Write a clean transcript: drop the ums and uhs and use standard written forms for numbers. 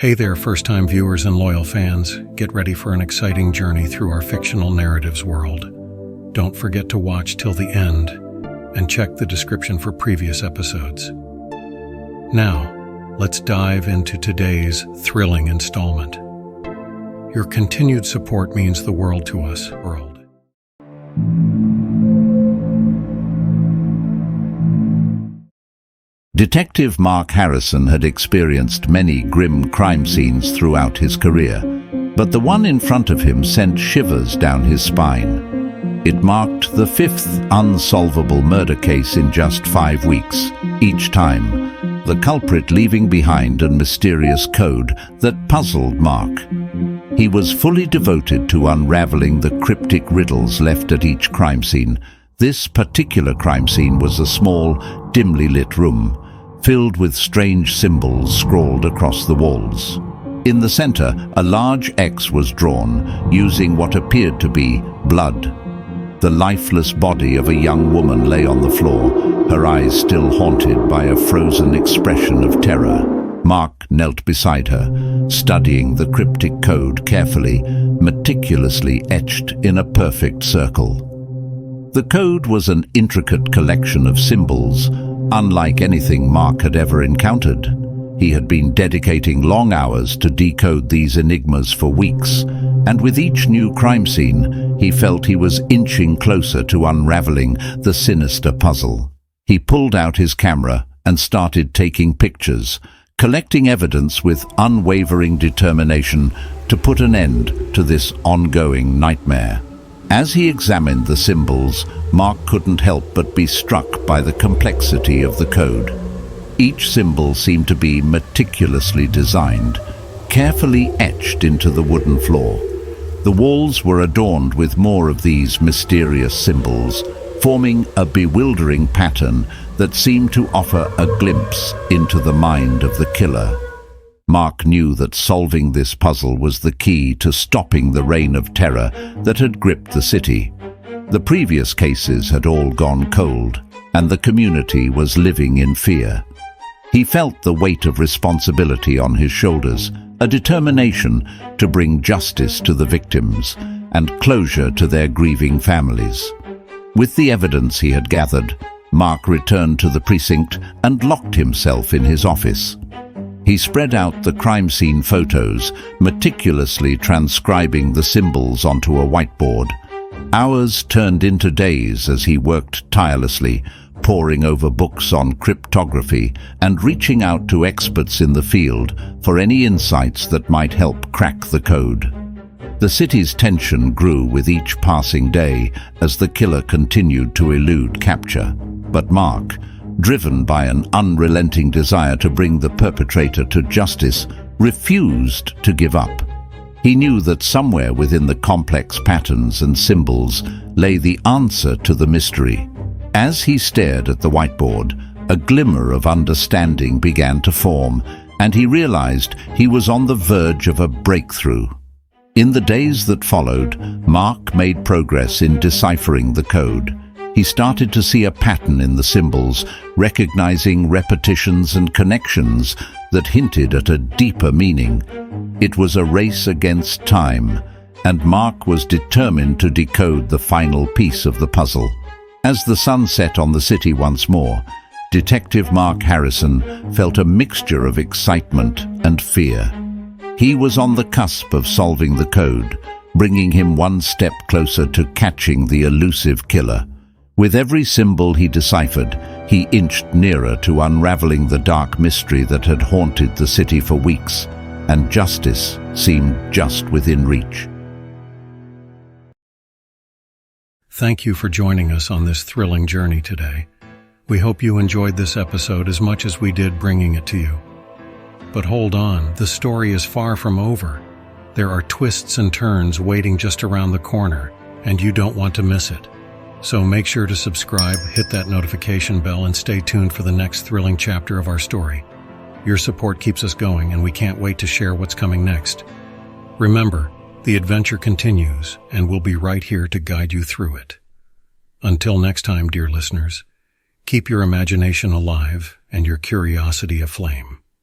Hey there, first-time viewers and loyal fans. Get ready for an exciting journey through our fictional narratives world. Don't forget to watch till the end and check the description for previous episodes. Now, let's dive into today's thrilling installment. Your continued support means the world to us. Detective Mark Harrison had experienced many grim crime scenes throughout his career, but the one in front of him sent shivers down his spine. It marked the fifth unsolvable murder case in just 5 weeks, each time the culprit leaving behind a mysterious code that puzzled Mark. He was fully devoted to unraveling the cryptic riddles left at each crime scene. This particular crime scene was a small, dimly lit room, filled with strange symbols scrawled across the walls. In the center, a large X was drawn, using what appeared to be blood. The lifeless body of a young woman lay on the floor, her eyes still haunted by a frozen expression of terror. Mark knelt beside her, studying the cryptic code carefully, meticulously etched in a perfect circle. The code was an intricate collection of symbols, unlike anything Mark had ever encountered. He had been dedicating long hours to decode these enigmas for weeks, and with each new crime scene, he felt he was inching closer to unraveling the sinister puzzle. He pulled out his camera and started taking pictures, collecting evidence with unwavering determination to put an end to this ongoing nightmare. As he examined the symbols, Mark couldn't help but be struck by the complexity of the code. Each symbol seemed to be meticulously designed, carefully etched into the wooden floor. The walls were adorned with more of these mysterious symbols, forming a bewildering pattern that seemed to offer a glimpse into the mind of the killer. Mark knew that solving this puzzle was the key to stopping the reign of terror that had gripped the city. The previous cases had all gone cold, and the community was living in fear. He felt the weight of responsibility on his shoulders, a determination to bring justice to the victims and closure to their grieving families. With the evidence he had gathered, Mark returned to the precinct and locked himself in his office. He spread out the crime scene photos, meticulously transcribing the symbols onto a whiteboard. Hours turned into days as he worked tirelessly, poring over books on cryptography and reaching out to experts in the field for any insights that might help crack the code. The city's tension grew with each passing day as the killer continued to elude capture. But Mark, driven by an unrelenting desire to bring the perpetrator to justice, refused to give up. He knew that somewhere within the complex patterns and symbols lay the answer to the mystery. As he stared at the whiteboard, a glimmer of understanding began to form, and he realized he was on the verge of a breakthrough. In the days that followed, Mark made progress in deciphering the code. He started to see a pattern in the symbols, recognizing repetitions and connections that hinted at a deeper meaning. It was a race against time, and Mark was determined to decode the final piece of the puzzle. As the sun set on the city once more, Detective Mark Harrison felt a mixture of excitement and fear. He was on the cusp of solving the code, bringing him one step closer to catching the elusive killer. With every symbol he deciphered, he inched nearer to unraveling the dark mystery that had haunted the city for weeks, and justice seemed just within reach. Thank you for joining us on this thrilling journey today. We hope you enjoyed this episode as much as we did bringing it to you. But hold on, the story is far from over. There are twists and turns waiting just around the corner, and you don't want to miss it. So make sure to subscribe, hit that notification bell, and stay tuned for the next thrilling chapter of our story. Your support keeps us going, and we can't wait to share what's coming next. Remember, the adventure continues, and we'll be right here to guide you through it. Until next time, dear listeners, keep your imagination alive and your curiosity aflame.